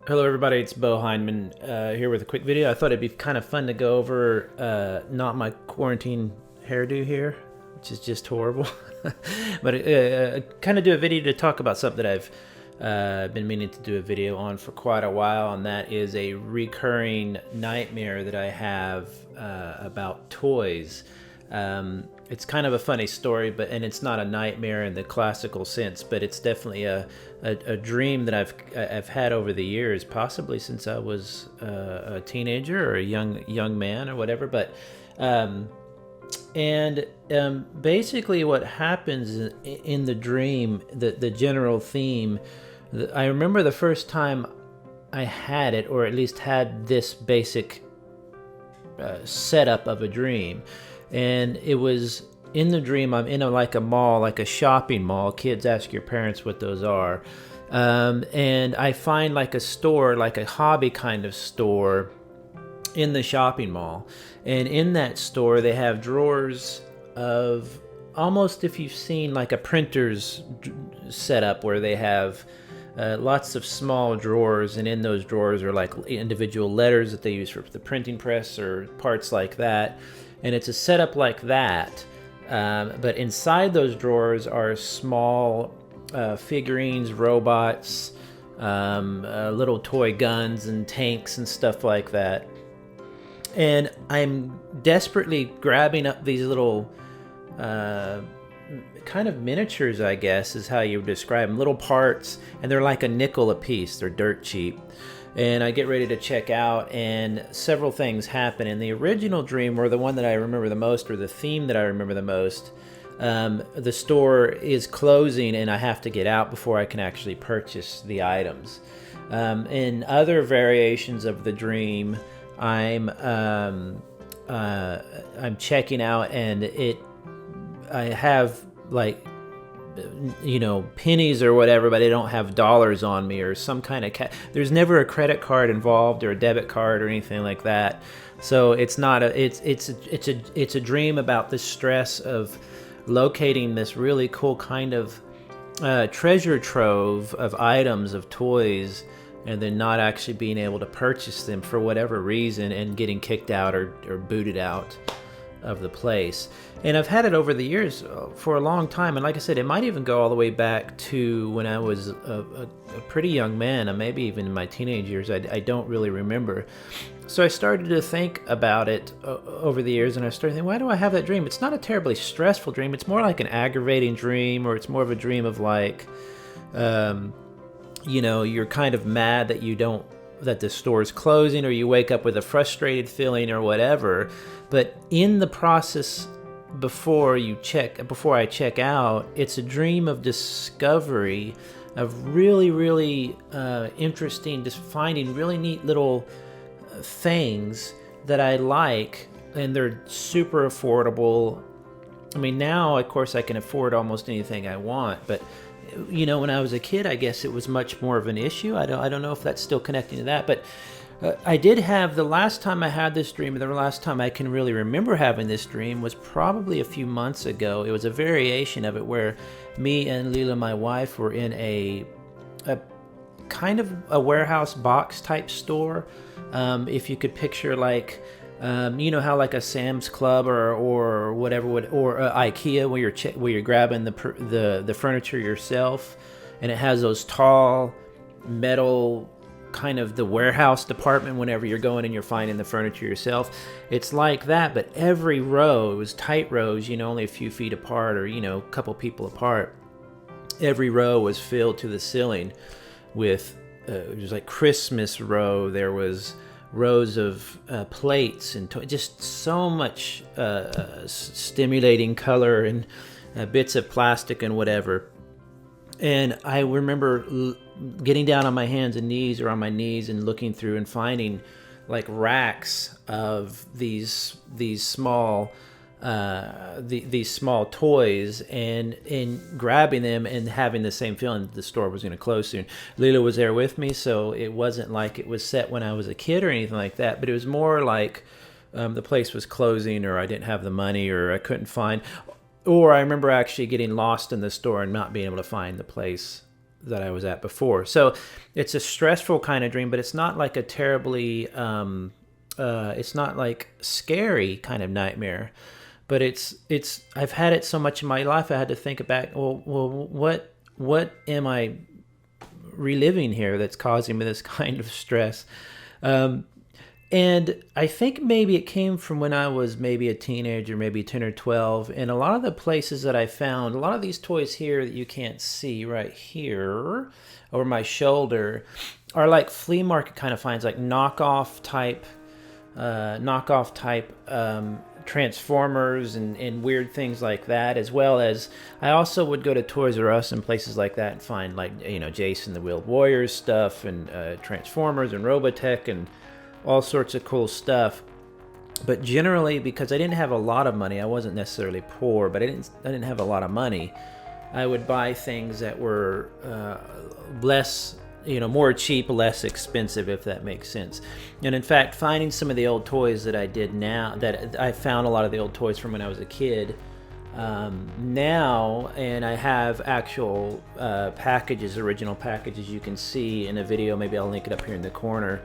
Hello everybody, it's beau-hindman here with a quick video. I thought it'd be kind of fun to go over not my quarantine hairdo here, which is just horrible. But kind of do a video to talk about something that I've been meaning to do a video on for quite a while, and that is a recurring nightmare that I have about toys. It's kind of a funny story, and it's not a nightmare in the classical sense, but it's definitely a dream that I've had over the years, possibly since I was a teenager or a young man or whatever. But basically, what happens in the dream, the general theme, I remember the first time I had it, or at least had this basic setup of a dream. And it was in the dream, I'm in like a mall, like a shopping mall. Kids, ask your parents what those are. And I find like a store, like a hobby kind of store in the shopping mall. And in that store, they have drawers of almost, if you've seen like a printer's setup, where they have lots of small drawers, and in those drawers are like individual letters that they use for the printing press or parts like that. And it's a setup like that, but inside those drawers are small figurines, robots, little toy guns and tanks and stuff like that. And I'm desperately grabbing up these little kind of miniatures, I guess is how you would describe them, little parts, and they're like a nickel a piece. They're dirt cheap. And I get ready to check out, and several things happen. In the original dream, or the one that I remember the most, or the theme that I remember the most, the store is closing and I have to get out before I can actually purchase the items. In other variations of the dream, I'm checking out, and I have like, pennies or whatever, but I don't have dollars on me or some kind of there's never a credit card involved or a debit card or anything like that. So it's not it's a dream about the stress of locating this really cool kind of treasure trove of items, of toys, and then not actually being able to purchase them for whatever reason, and getting kicked out or booted out of the place. And I've had it over the years for a long time, and like I said, it might even go all the way back to when I was a pretty young man, and maybe even in my teenage years. I don't really remember. So I started to think about it over the years, and I started thinking, why do I have that dream? It's not a terribly stressful dream. It's more like an aggravating dream, or it's more of a dream of like, you're kind of mad that the store is closing, or you wake up with a frustrated feeling or whatever. But in the process, before I check out, it's a dream of discovery, of really, really interesting, just finding really neat little things that I like, and they're super affordable. I mean, now, of course, I can afford almost anything I want, but when I was a kid, I guess it was much more of an issue. I don't know if that's still connecting to that, but I did have, the last time I had this dream, the last time I can really remember having this dream, was probably a few months ago. It was a variation of it where me and Leela, my wife, were in a kind of a warehouse box type store. If you could picture like, how like a Sam's Club or whatever or IKEA, where you're grabbing the furniture yourself, and it has those tall metal, kind of the warehouse department whenever you're going and you're finding the furniture yourself. It's like that, but every row, it was tight rows, only a few feet apart, or a couple people apart. Every row was filled to the ceiling with it was like Christmas row. There was rows of plates and just so much stimulating color and bits of plastic and whatever. And I remember getting down on my hands and knees, or on my knees, and looking through and finding like racks of these small these small toys, and grabbing them and having the same feeling that the store was going to close soon. Leela was there with me, so it wasn't like it was set when I was a kid or anything like that, but it was more like the place was closing, or I didn't have the money, or I couldn't find, or I remember actually getting lost in the store and not being able to find the place that I was at before. So it's a stressful kind of dream, but it's not like a terribly it's not like scary kind of nightmare. But it's I've had it so much in my life, I had to think back, well what am I reliving here that's causing me this kind of stress? And I think maybe it came from when I was maybe a teenager, maybe 10 or 12. And a lot of the places that I found, a lot of these toys here that you can't see right here over my shoulder are like flea market kind of finds, like knockoff type Transformers and weird things like that, as well as I also would go to Toys R Us and places like that and find, like, you know, Jason the Wheeled Warriors stuff and Transformers and Robotech and all sorts of cool stuff. But generally, because I didn't have a lot of money, I wasn't necessarily poor, but I didn't have a lot of money, I would buy things that were less, you know, more cheap, less expensive, if that makes sense. And in fact, finding some of the old toys that I did now, that I found a lot of the old toys from when I was a kid now, and I have actual packages, original packages you can see in a video, maybe I'll link it up here in the corner,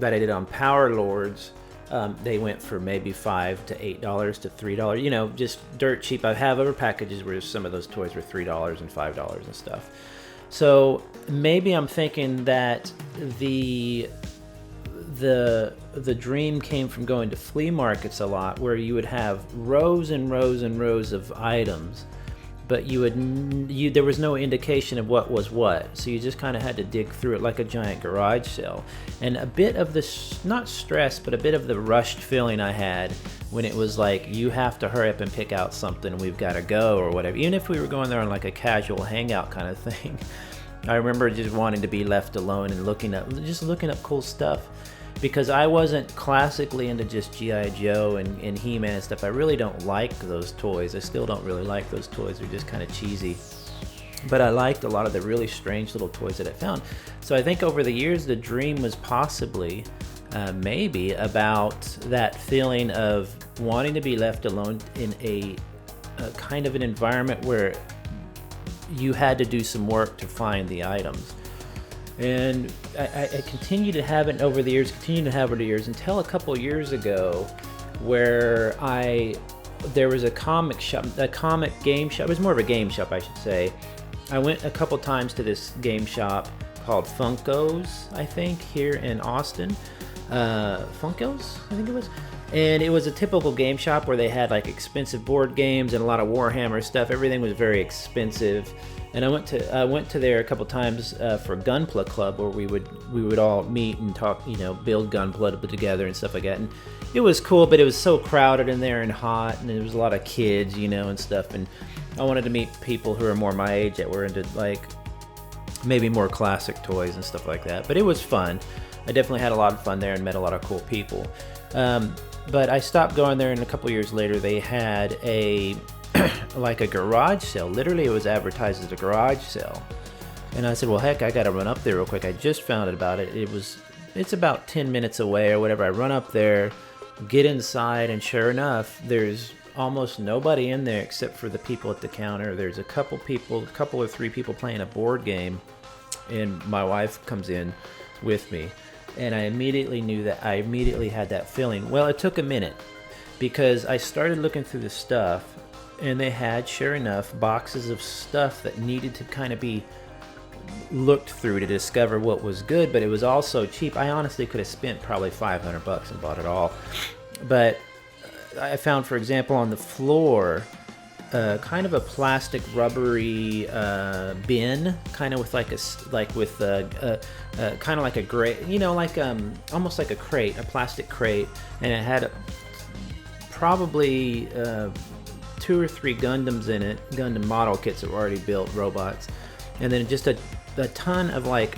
that I did on Power Lords. They went for maybe $5 to $8 to $3, you know, just dirt cheap. I have other packages where some of those toys were $3 and $5 and stuff. So maybe I'm thinking that the dream came from going to flea markets a lot, where you would have rows and rows and rows of items, but there was no indication of what was what, so you just kind of had to dig through it like a giant garage sale. And a bit of the, not stress, but a bit of the rushed feeling I had when it was like, you have to hurry up and pick out something, we've got to go, or whatever. Even if we were going there on like a casual hangout kind of thing, I remember just wanting to be left alone and looking up cool stuff, because I wasn't classically into just G.I. Joe and He-Man and stuff. I really don't like those toys. I still don't really like those toys. They're just kind of cheesy. But I liked a lot of the really strange little toys that I found. So I think over the years, the dream was possibly, maybe, about that feeling of wanting to be left alone in a kind of an environment where you had to do some work to find the items. And I continued to have it over the years, until a couple years ago, where there was a comic game shop. It was more of a game shop, I should say. I went a couple times to this game shop called Funko's, I think, here in Austin. Funko's, I think it was. And it was a typical game shop where they had like expensive board games and a lot of Warhammer stuff. Everything was very expensive. And I went to there a couple times for Gunpla Club, where we would all meet and talk, you know, build Gunpla together and stuff like that. And it was cool, but it was so crowded in there and hot, and there was a lot of kids, you know, and stuff. And I wanted to meet people who are more my age that were into like maybe more classic toys and stuff like that. But it was fun. I definitely had a lot of fun there and met a lot of cool people. But I stopped going there, and a couple years later they had like a garage sale. Literally, it was advertised as a garage sale. And I said, well, heck, I gotta run up there real quick. I just found out about it. It's about 10 minutes away or whatever. I run up there, get inside, and sure enough, there's almost nobody in there except for the people at the counter. There's a couple or three people playing a board game, and my wife comes in with me. And I immediately had that feeling. Well, it took a minute, because I started looking through the stuff, and they had, sure enough, boxes of stuff that needed to kind of be looked through to discover what was good, but it was also cheap. I honestly could have spent probably $500 and bought it all. But I found, for example, on the floor, kind of a plastic rubbery bin, kind of with kind of like a gray, you know, like almost like a crate, a plastic crate, and it had probably 2 or 3 Gundams in it, Gundam model kits that were already built, robots, and then just a ton of, like,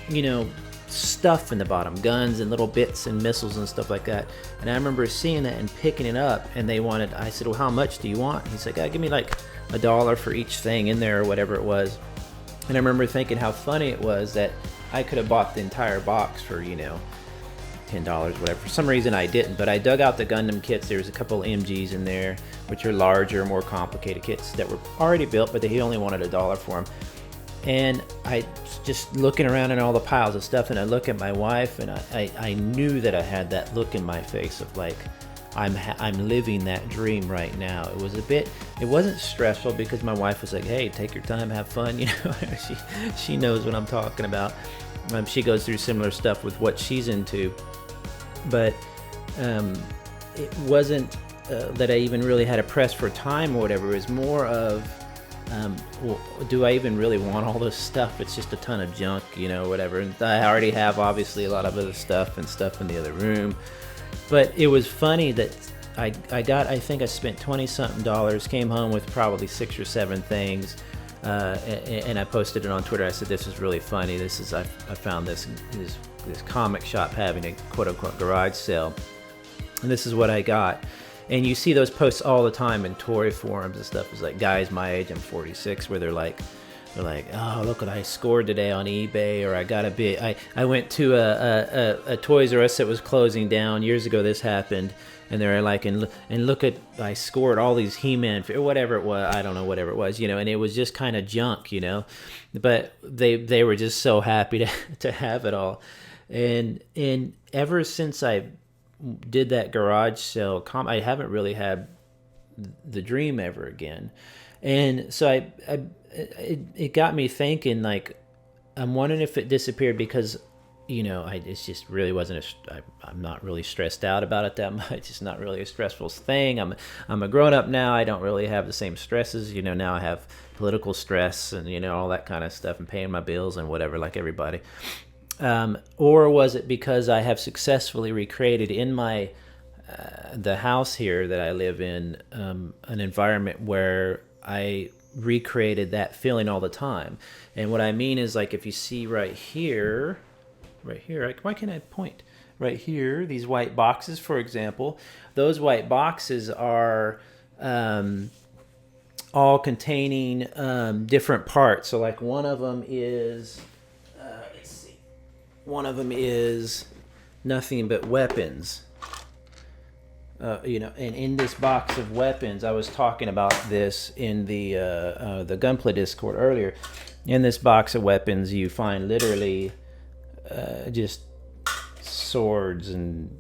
you know, stuff in the bottom, guns and little bits and missiles and stuff like that. And I remember seeing that and picking it up, and I said, well, how much do you want? He's like, give me like $1 for each thing in there, or whatever it was. And I remember thinking how funny it was that I could have bought the entire box for, you know, $10, whatever. For some reason I didn't, but I dug out the Gundam kits. There was a couple MGs in there, which are larger, more complicated kits that were already built, but he only wanted $1 for them. And I just looking around in all the piles of stuff, and I look at my wife, and I knew that I had that look in my face of like, I'm living that dream right now. It wasn't stressful because my wife was like, hey, take your time, have fun, you know. she knows what I'm talking about. She goes through similar stuff with what she's into, but it wasn't that I even really had a press for time or whatever. It was more of, well, do I even really want all this stuff? It's just a ton of junk, you know, whatever. And I already have obviously a lot of other stuff and stuff in the other room. But it was funny that I think I spent $20-something, came home with probably 6 or 7 things, and I posted it on Twitter. I said, this is really funny. I found this comic shop having a quote-unquote garage sale, and this is what I got. And you see those posts all the time in toy forums and stuff. It's like guys my age, I'm 46, where they're like, oh, look what I scored today on eBay, or I got a bit. I went to a Toys R Us that was closing down years ago. This happened, and they're like, and look at, I scored all these He-Man or whatever it was. I don't know, whatever it was, you know. And it was just kind of junk, you know. But they were just so happy to have it all, and ever since I did that garage sale, I haven't really had the dream ever again. And so it got me thinking, like, I'm wondering if it disappeared because, you know, it just really wasn't I'm not really stressed out about it that much. It's not really a stressful thing. I'm a grown up now. I don't really have the same stresses. You know, now I have political stress and, you know, all that kind of stuff, and paying my bills and whatever, like everybody. Or was it because I have successfully recreated in my the house here that I live in an environment where I recreated that feeling all the time. And what I mean is, like, if you see right here, why can't I point? Right here, these white boxes, for example, those white boxes are all containing different parts. So like one of them is, one of them is nothing but weapons. You know, and in this box of weapons, I was talking about this in the Gunplay Discord earlier. In this box of weapons, you find literally just swords, and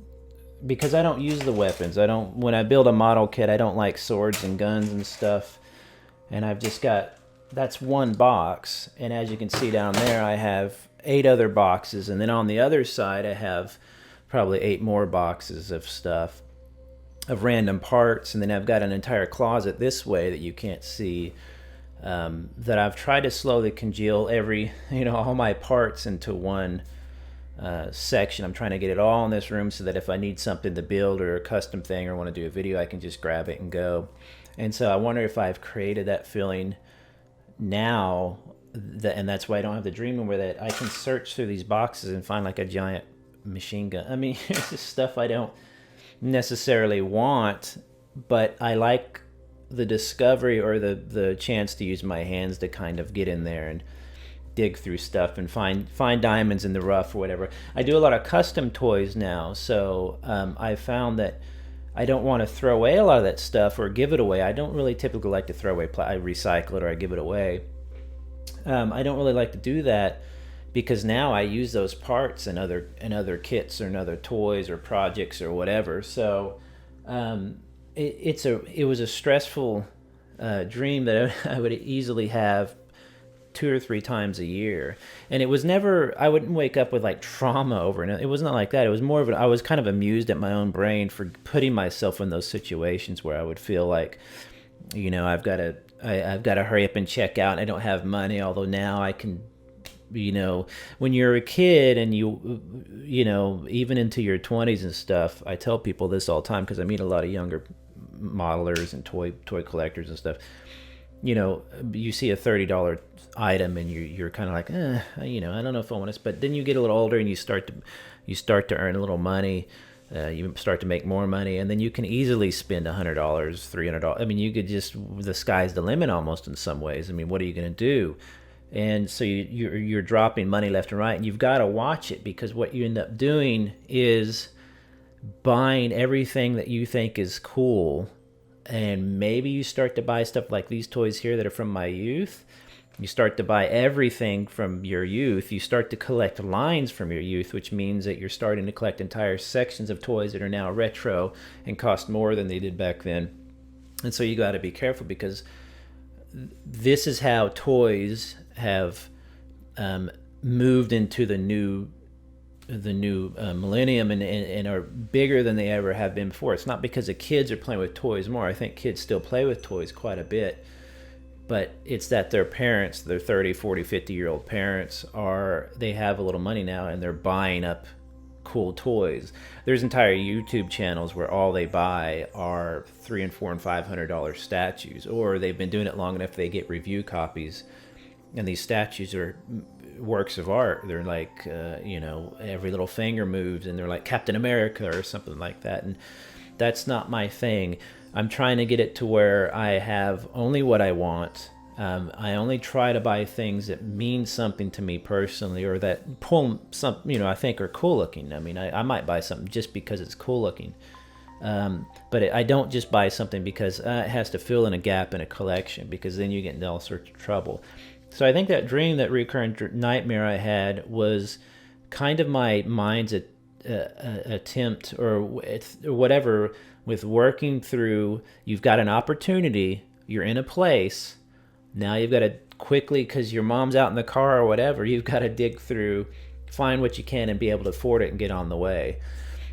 because I don't use the weapons, when I build a model kit, I don't like swords and guns and stuff. And I've just got, that's one box, and as you can see down there, I have 8 other boxes, and then on the other side, I have probably 8 more boxes of stuff, of random parts, and then I've got an entire closet this way that you can't see, that I've tried to slowly congeal all my parts into one section. I'm trying to get it all in this room so that if I need something to build or a custom thing or want to do a video, I can just grab it and go. And so I wonder if I've created that feeling now, and that's why I don't have the dream where that I can search through these boxes and find like a giant machine gun. I mean, it's just stuff I don't necessarily want, but I like the discovery or the chance to use my hands to kind of get in there and dig through stuff and find diamonds in the rough or whatever. I do a lot of custom toys now, so I found that I don't want to throw away a lot of that stuff or give it away. I don't really typically like to throw away. I recycle it or I give it away. I don't really like to do that because now I use those parts in other kits or in other toys or projects or whatever. So it was a stressful dream that I would easily have 2 or 3 times a year, and it was never, I wouldn't wake up with like trauma over it. It was not like that. It was more of I was kind of amused at my own brain for putting myself in those situations where I would feel like, you know, I've got to hurry up and check out, and I don't have money. Although now I can, you know, when you're a kid and you know, even into your 20s and stuff, I tell people this all the time because I meet a lot of younger modelers and toy collectors and stuff. You know, you see a $30 item and you're kind of like, you know, I don't know if I want to. But then you get a little older and you start to earn a little money. You start to make more money, and then you can easily spend $100, $300. I mean, you could just, the sky's the limit almost in some ways. I mean, what are you going to do? And so you're dropping money left and right, and you've got to watch it, because what you end up doing is buying everything that you think is cool. And maybe you start to buy stuff like these toys here that are from my youth, You start to buy everything from your youth. You start to collect lines from your youth, which means that you're starting to collect entire sections of toys that are now retro and cost more than they did back then. And so you got to be careful, because this is how toys have moved into the new millennium, and are bigger than they ever have been before. It's not because the kids are playing with toys more. I think kids still play with toys quite a bit, but it's that their parents, their 30, 40, 50-year-old parents, they have a little money now, and they're buying up cool toys. There's entire YouTube channels where all they buy are $300 and $400 and $500 statues, or they've been doing it long enough they get review copies, and these statues are works of art. They're like every little finger moves, and they're like Captain America or something like that, and that's not my thing. I'm trying to get it to where I have only what I want. I only try to buy things that mean something to me personally, or that pull some, I think are cool looking. I mean, I might buy something just because it's cool looking. But I don't just buy something because it has to fill in a gap in a collection, because then you get into all sorts of trouble. So I think that dream, that recurrent nightmare I had, was kind of my mind's attempt, or whatever, with working through, you've got an opportunity, you're in a place, now you've got to quickly, because your mom's out in the car or whatever, you've got to dig through, find what you can, and be able to afford it and get on the way.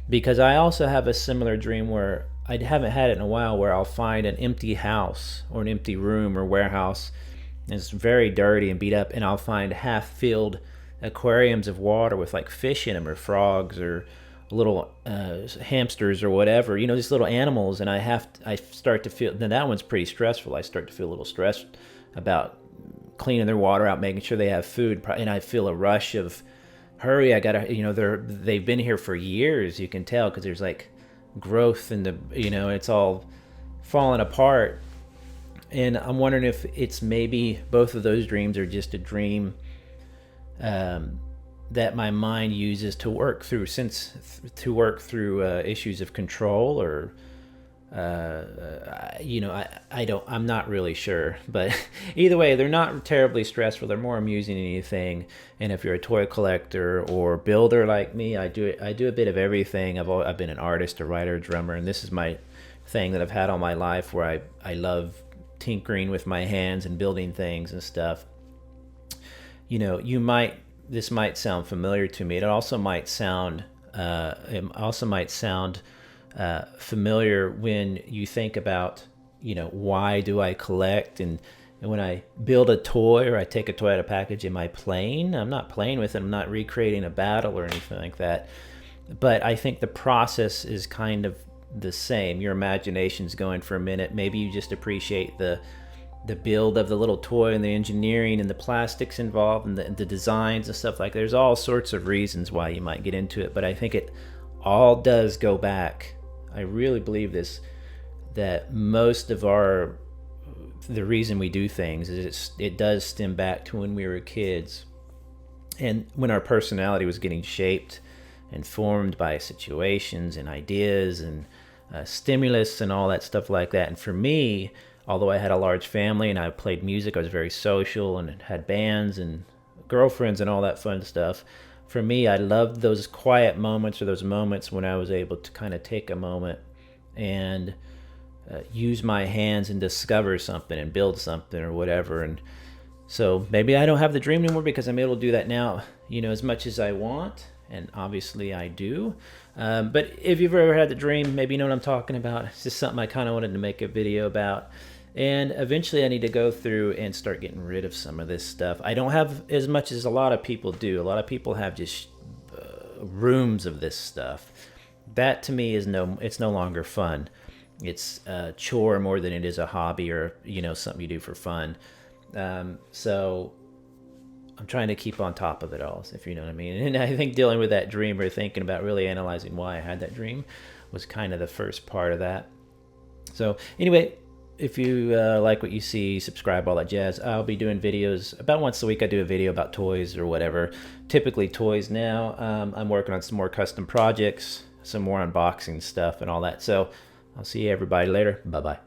Because I also have a similar dream where I haven't had it in a while, where I'll find an empty house or an empty room or warehouse, and it's very dirty and beat up, and I'll find half-filled aquariums of water with like fish in them, or frogs, or little hamsters, or whatever, these little animals. And I start to feel, now that one's pretty stressful. I start to feel a little stressed about cleaning their water out, making sure they have food, and I feel a rush of hurry. I gotta, they've been here for years, you can tell, because there's like growth in the, it's all falling apart. And I'm wondering if it's maybe both of those dreams are just a dream that my mind uses to work through issues of control, or I'm not really sure, but either way, they're not terribly stressful. They're more amusing than anything. And if you're a toy collector or builder like me, I do a bit of everything. I've been an artist, a writer, a drummer, and this is my thing that I've had all my life, where I love tinkering with my hands and building things and stuff. This might sound familiar to me. It also might sound familiar when you think about, why do I collect? And when I build a toy, or I take a toy out of a package, am I playing? I'm not playing with it. I'm not recreating a battle or anything like that. But I think the process is kind of the same. Your imagination's going for a minute. Maybe you just appreciate the build of the little toy, and the engineering and the plastics involved, and the designs and stuff like that. There's all sorts of reasons why you might get into it, but I think it all does go back. I really believe this, that most of the reason we do things is it does stem back to when we were kids, and when our personality was getting shaped and formed by situations and ideas and stimulus and all that stuff like that. And for me, although I had a large family and I played music, I was very social and had bands and girlfriends and all that fun stuff. For me, I loved those quiet moments, or those moments when I was able to kind of take a moment and use my hands and discover something and build something or whatever. And so maybe I don't have the dream anymore, because I'm able to do that now, as much as I want. And obviously I do. But if you've ever had the dream, maybe you know what I'm talking about. It's just something I kind of wanted to make a video about. And eventually I need to go through and start getting rid of some of this stuff. I don't have as much as a lot of people do. A lot of people have just rooms of this stuff. That to me it's no longer fun. It's a chore more than it is a hobby, or something you do for fun. So I'm trying to keep on top of it all, if you know what I mean. And I think dealing with that dream, or thinking about really analyzing why I had that dream, was kind of the first part of that. So anyway, if you like what you see, subscribe, all that jazz. I'll be doing videos about once a week. I do a video about toys or whatever, typically toys now. I'm working on some more custom projects, some more unboxing stuff and all that. So I'll see everybody later. Bye-bye.